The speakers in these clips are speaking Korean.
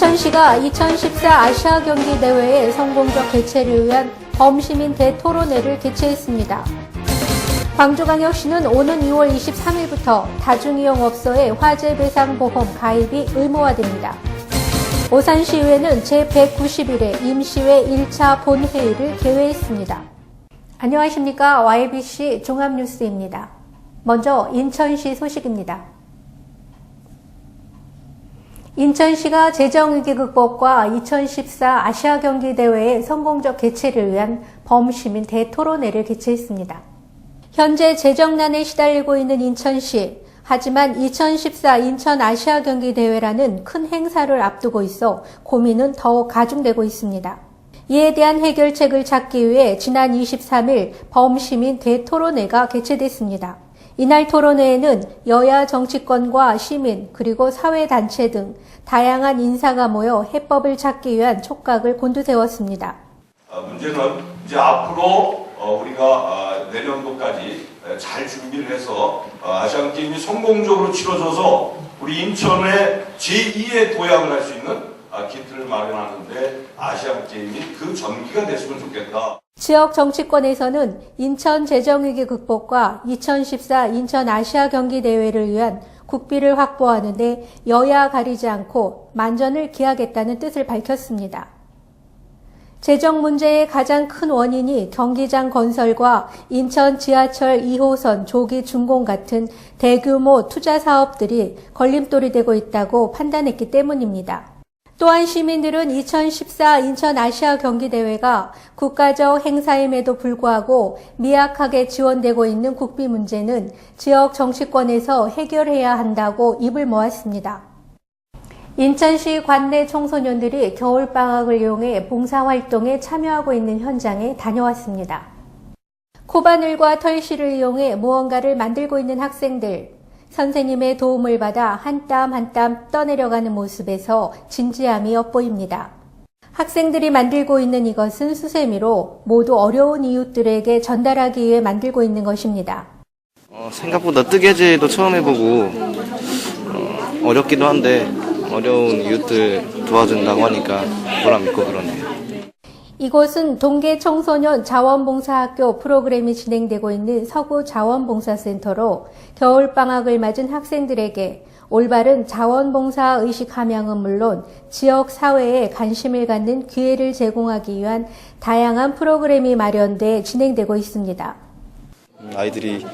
인천시가 2014 아시아 경기 대회의 성공적 개최를 위한 범시민 대토론회를 개최했습니다. 광주광역시는 오는 2월 23일부터 다중이용업소의 화재배상보험 가입이 의무화됩니다. 오산시의회는 제191회 임시회 1차 본회의를 개회했습니다. 안녕하십니까. YBC 종합뉴스입니다. 먼저 인천시 소식입니다. 인천시가 재정위기 극복과 2014 아시아 경기 대회의 성공적 개최를 위한 범시민 대토론회를 개최했습니다. 현재 재정난에 시달리고 있는 인천시, 하지만 2014 인천 아시아 경기 대회라는 큰 행사를 앞두고 있어 고민은 더욱 가중되고 있습니다. 이에 대한 해결책을 찾기 위해 지난 23일 범시민 대토론회가 개최됐습니다. 이날 토론회에는 여야 정치권과 시민 그리고 사회단체 등 다양한 인사가 모여 해법을 찾기 위한 촉각을 곤두세웠습니다. 문제는 이제 앞으로 우리가 내년도까지 잘 준비를 해서 아시안게임이 성공적으로 치러져서 우리 인천의 제2의 도약을 할 수 있는 기틀을 마련하는데 아시안게임이 그 전기가 됐으면 좋겠다. 지역 정치권에서는 인천 재정위기 극복과 2014 인천 아시아 경기 대회를 위한 국비를 확보하는 데 여야 가리지 않고 만전을 기하겠다는 뜻을 밝혔습니다. 재정 문제의 가장 큰 원인이 경기장 건설과 인천 지하철 2호선 조기 준공 같은 대규모 투자 사업들이 걸림돌이 되고 있다고 판단했기 때문입니다. 또한 시민들은 2014 인천 아시아 경기대회가 국가적 행사임에도 불구하고 미약하게 지원되고 있는 국비 문제는 지역 정치권에서 해결해야 한다고 입을 모았습니다. 인천시 관내 청소년들이 겨울방학을 이용해 봉사활동에 참여하고 있는 현장에 다녀왔습니다. 코바늘과 털실을 이용해 무언가를 만들고 있는 학생들, 선생님의 도움을 받아 한 땀 한 땀 떠내려가는 모습에서 진지함이 엿보입니다. 학생들이 만들고 있는 이것은 수세미로 모두 어려운 이웃들에게 전달하기 위해 만들고 있는 것입니다. 생각보다 뜨개질도 처음 해보고 어렵기도 한데 어려운 이웃들 도와준다고 하니까 보람 있고 그러네요. 이곳은 동계 청소년 자원봉사학교 프로그램이 진행되고 있는 서구 자원봉사센터로 겨울방학을 맞은 학생들에게 올바른 자원봉사 의식 함양은 물론 지역 사회에 관심을 갖는 기회를 제공하기 위한 다양한 프로그램이 마련돼 진행되고 있습니다. 아이들이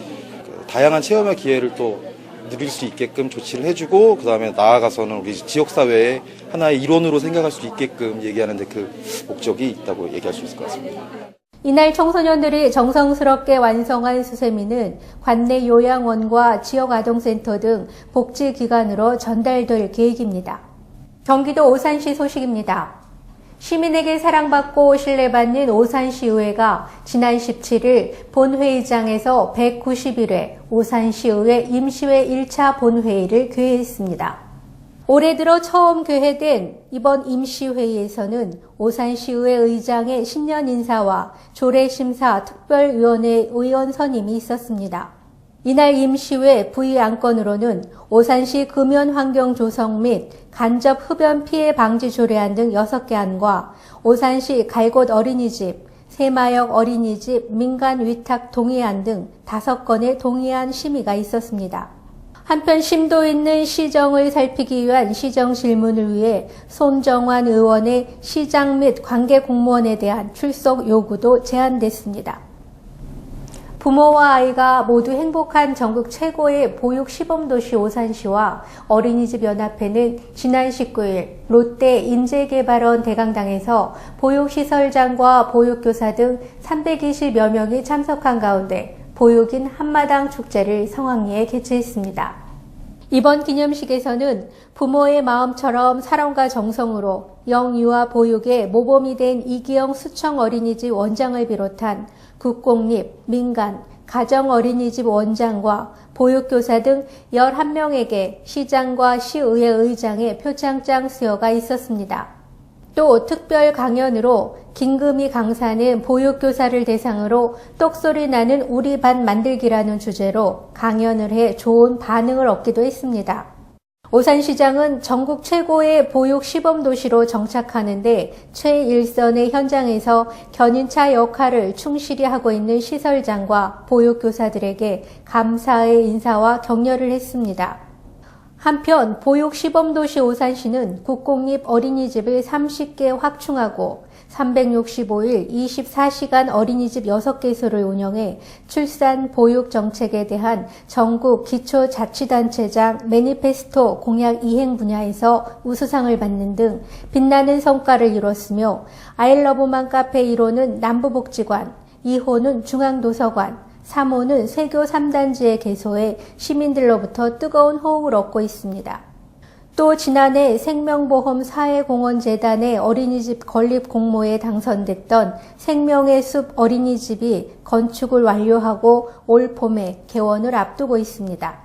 다양한 체험의 기회를 또 누릴 수 있게끔 조치를 해주고 그 다음에 나아가서는 우리 지역사회의 하나의 일원으로 생각할 수 있게끔 얘기하는 데 그 목적이 있다고 얘기할 수 있을 것 같습니다. 이날 청소년들이 정성스럽게 완성한 수세미는 관내 요양원과 지역아동센터 등 복지기관으로 전달될 계획입니다. 경기도 오산시 소식입니다. 시민에게 사랑받고 신뢰받는 오산시의회가 지난 17일 본회의장에서 191회 오산시의회 임시회 1차 본회의를 개회했습니다. 올해 들어 처음 개회된 이번 임시회의에서는 오산시의회 의장의 신년 인사와 조례심사 특별위원회 의원 선임이 있었습니다. 이날 임시회 부의안건으로는 오산시 금연 환경 조성 및 간접 흡연 피해 방지 조례안 등 6개 안과 오산시 갈곶 어린이집, 새마역 어린이집 민간 위탁 동의안 등 5건의 동의안 심의가 있었습니다. 한편 심도 있는 시정을 살피기 위한 시정 질문을 위해 손정환 의원의 시장 및 관계 공무원에 대한 출석 요구도 제한됐습니다. 부모와 아이가 모두 행복한 전국 최고의 보육 시범도시 오산시와 어린이집 연합회는 지난 19일 롯데 인재개발원 대강당에서 보육시설장과 보육교사 등 320여 명이 참석한 가운데 보육인 한마당 축제를 성황리에 개최했습니다. 이번 기념식에서는 부모의 마음처럼 사랑과 정성으로 영유아 보육에 모범이 된 이기영 수청 어린이집 원장을 비롯한 국공립, 민간, 가정 어린이집 원장과 보육교사 등 11명에게 시장과 시의회 의장의 표창장 수여가 있었습니다. 또 특별 강연으로 김금희 강사는 보육교사를 대상으로 똑소리 나는 우리 반 만들기라는 주제로 강연을 해 좋은 반응을 얻기도 했습니다. 오산시장은 전국 최고의 보육 시범도시로 정착하는데 최일선의 현장에서 견인차 역할을 충실히 하고 있는 시설장과 보육교사들에게 감사의 인사와 격려를 했습니다. 한편 보육시범도시 오산시는 국공립 어린이집을 30개 확충하고 365일 24시간 어린이집 6개소를 운영해 출산 보육 정책에 대한 전국 기초자치단체장 매니페스토 공약 이행 분야에서 우수상을 받는 등 빛나는 성과를 이뤘으며 아이러브만 카페 1호는 남부복지관, 2호는 중앙도서관, 3호는 세교 3단지에 개소해 시민들로부터 뜨거운 호응을 얻고 있습니다. 또 지난해 생명보험 사회공헌재단의 어린이집 건립 공모에 당선됐던 생명의 숲 어린이집이 건축을 완료하고 올 봄에 개원을 앞두고 있습니다.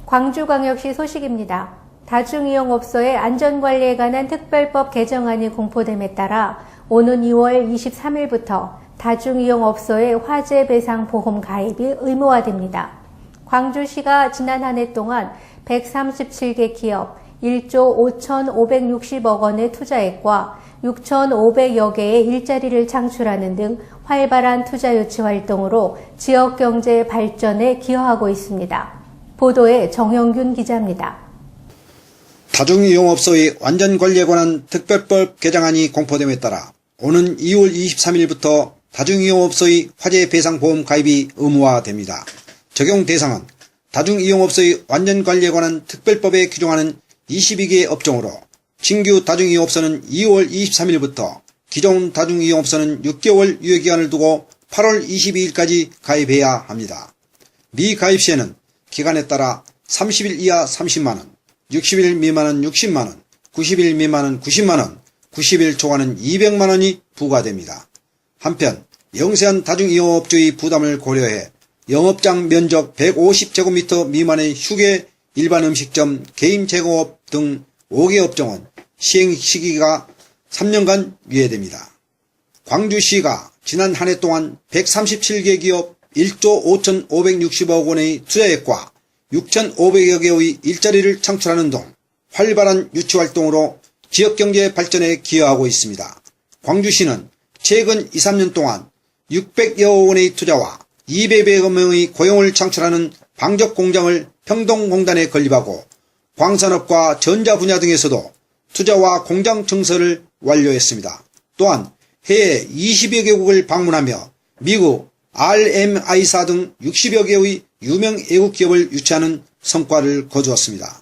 광주광역시 소식입니다. 다중이용업소의 안전관리에 관한 특별법 개정안이 공포됨에 따라 오는 2월 23일부터 다중이용업소의 화재배상보험 가입이 의무화됩니다. 광주시가 지난 한 해 동안 137개 기업 1조 5,560억 원의 투자액과 6,500여 개의 일자리를 창출하는 등 활발한 투자 유치 활동으로 지역 경제 발전에 기여하고 있습니다. 보도에 정영균 기자입니다. 다중이용업소의 완전관리에 관한 특별법 개정안이 공포됨에 따라 오는 2월 23일부터 다중이용업소의 화재배상보험 가입이 의무화됩니다. 적용 대상은 다중이용업소의 완전관리에 관한 특별법에 규정하는 22개 업종으로 신규 다중이용업소는 2월 23일부터 기존 다중이용업소는 6개월 유예기간을 두고 8월 22일까지 가입해야 합니다. 미가입 시에는 기간에 따라 30일 이하 30만원, 60일 미만은 60만원, 90일 미만은 90만원, 90일 초과는 200만원이 부과됩니다. 한편 영세한 다중이용업주의 부담을 고려해 영업장 면적 150제곱미터 미만의 휴게, 일반 음식점, 개인 제공업 등 5개 업종은 시행 시기가 3년간 유예됩니다. 광주시가 지난 한 해 동안 137개 기업 1조 5,560억 원의 투자액과 6,500여 개의 일자리를 창출하는 등 활발한 유치활동으로 지역경제 발전에 기여하고 있습니다. 광주시는 최근 2, 3년 동안 600여 원의 투자와 200여 명의 고용을 창출하는 방적공장을 평동공단에 건립하고 광산업과 전자 분야 등에서도 투자와 공장 증설을 완료했습니다. 또한 해외 20여 개국을 방문하며 미국, RMI사 등 60여 개의 유명 외국 기업을 유치하는 성과를 거두었습니다.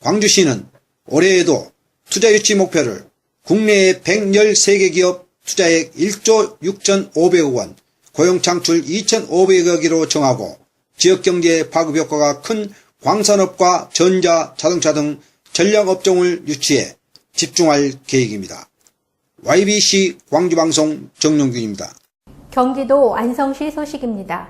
광주시는 올해에도 투자 유치 목표를 국내에 113개 기업 투자액 1조 6,500억 원, 고용 창출 2,500여 개로 정하고 지역경제에 파급 효과가 큰 광산업과 전자, 자동차 등 전략업종을 유치해 집중할 계획입니다. YBC 광주방송 정용균입니다. 경기도 안성시 소식입니다.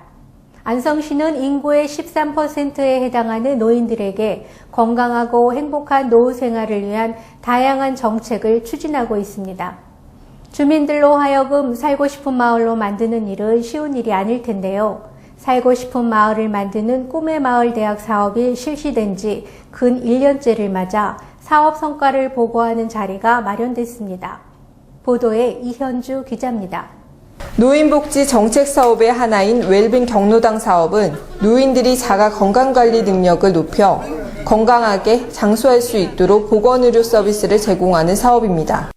안성시는 인구의 13%에 해당하는 노인들에게 건강하고 행복한 노후 생활을 위한 다양한 정책을 추진하고 있습니다. 주민들로 하여금 살고 싶은 마을로 만드는 일은 쉬운 일이 아닐 텐데요. 살고 싶은 마을을 만드는 꿈의 마을 대학 사업이 실시된 지 근 1년째를 맞아 사업 성과를 보고하는 자리가 마련됐습니다. 보도에 이현주 기자입니다. 노인복지 정책 사업의 하나인 웰빙 경로당 사업은 노인들이 자가 건강관리 능력을 높여 건강하게 장수할 수 있도록 보건의료 서비스를 제공하는 사업입니다.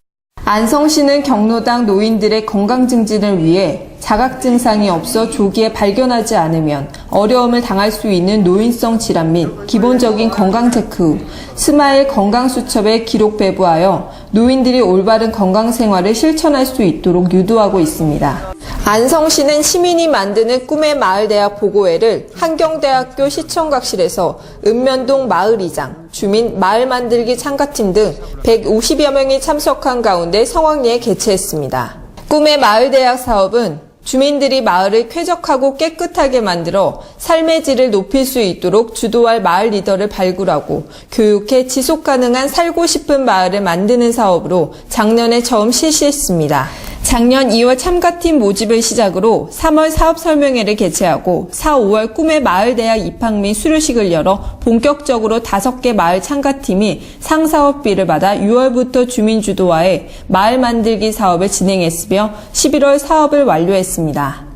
안성시는 경로당 노인들의 건강 증진을 위해 자각 증상이 없어 조기에 발견하지 않으면 어려움을 당할 수 있는 노인성 질환 및 기본적인 건강 체크 후 스마일 건강수첩에 기록 배부하여 노인들이 올바른 건강 생활을 실천할 수 있도록 유도하고 있습니다. 안성시는 시민이 만드는 꿈의 마을대학 보고회를 한경대학교 시청각실에서 읍면동 마을이장, 주민 마을 만들기 참가팀 등 150여 명이 참석한 가운데 성황리에 개최했습니다. 꿈의 마을대학 사업은 주민들이 마을을 쾌적하고 깨끗하게 만들어 삶의 질을 높일 수 있도록 주도할 마을 리더를 발굴하고 교육해 지속가능한 살고 싶은 마을을 만드는 사업으로 작년에 처음 실시했습니다. 작년 2월 참가팀 모집을 시작으로 3월 사업 설명회를 개최하고 4, 5월 꿈의 마을대학 입학 및 수료식을 열어 본격적으로 5개 마을 참가팀이 상사업비를 받아 6월부터 주민 주도하에 마을 만들기 사업을 진행했으며 11월 사업을 완료했습니다.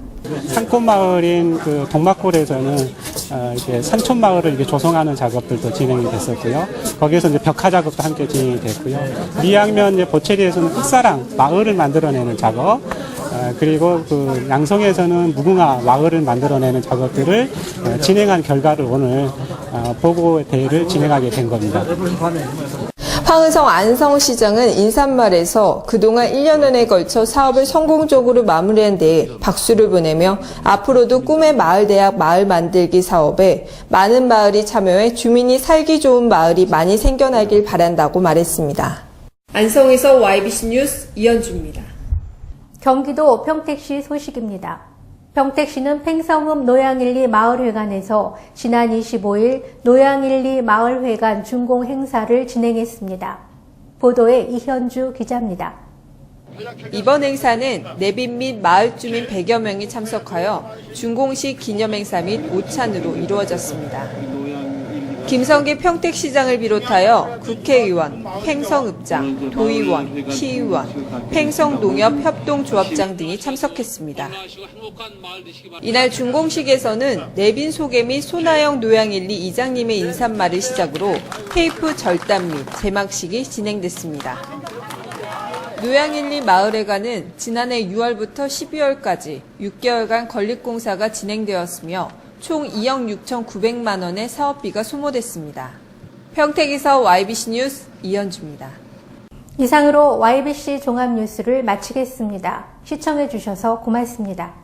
산골 마을인 그 동막골에서는 이렇게 산촌 마을을 이렇게 조성하는 작업들도 진행이 됐었고요. 거기에서 이제 벽화 작업도 함께 진행이 됐고요. 미양면 이제 보채리에서는 흑사랑 마을을 만들어내는 작업, 그리고 그 양성에서는 무궁화 마을을 만들어내는 작업들을 진행한 결과를 오늘 보고 대회를 진행하게 된 겁니다. 황은성 안성시장은 인사말에서 그동안 1년여에 걸쳐 사업을 성공적으로 마무리한 데에 박수를 보내며 앞으로도 꿈의 마을대학 마을 만들기 사업에 많은 마을이 참여해 주민이 살기 좋은 마을이 많이 생겨나길 바란다고 말했습니다. 안성에서 YBC 뉴스 이현주입니다. 경기도 평택시 소식입니다. 평택시는 팽성읍 노양일리 마을회관에서 지난 25일 노양일리 마을회관 준공 행사를 진행했습니다. 보도에 이현주 기자입니다. 이번 행사는 내빈 및 마을 주민 100여 명이 참석하여 준공식 기념행사 및 오찬으로 이루어졌습니다. 김성기 평택시장을 비롯하여 국회의원, 팽성읍장, 도의원, 시의원, 팽성농협협동조합장 등이 참석했습니다. 이날 준공식에서는 내빈 소개 및 손아영 노양일리 이장님의 인사말을 시작으로 테이프 절단 및 제막식이 진행됐습니다. 노양일리 마을회관은 지난해 6월부터 12월까지 6개월간 건립공사가 진행되었으며 총 2억 6,900만 원의 사업비가 소모됐습니다. 평택에서 YBC 뉴스 이현주입니다. 이상으로 YBC 종합뉴스를 마치겠습니다. 시청해주셔서 고맙습니다.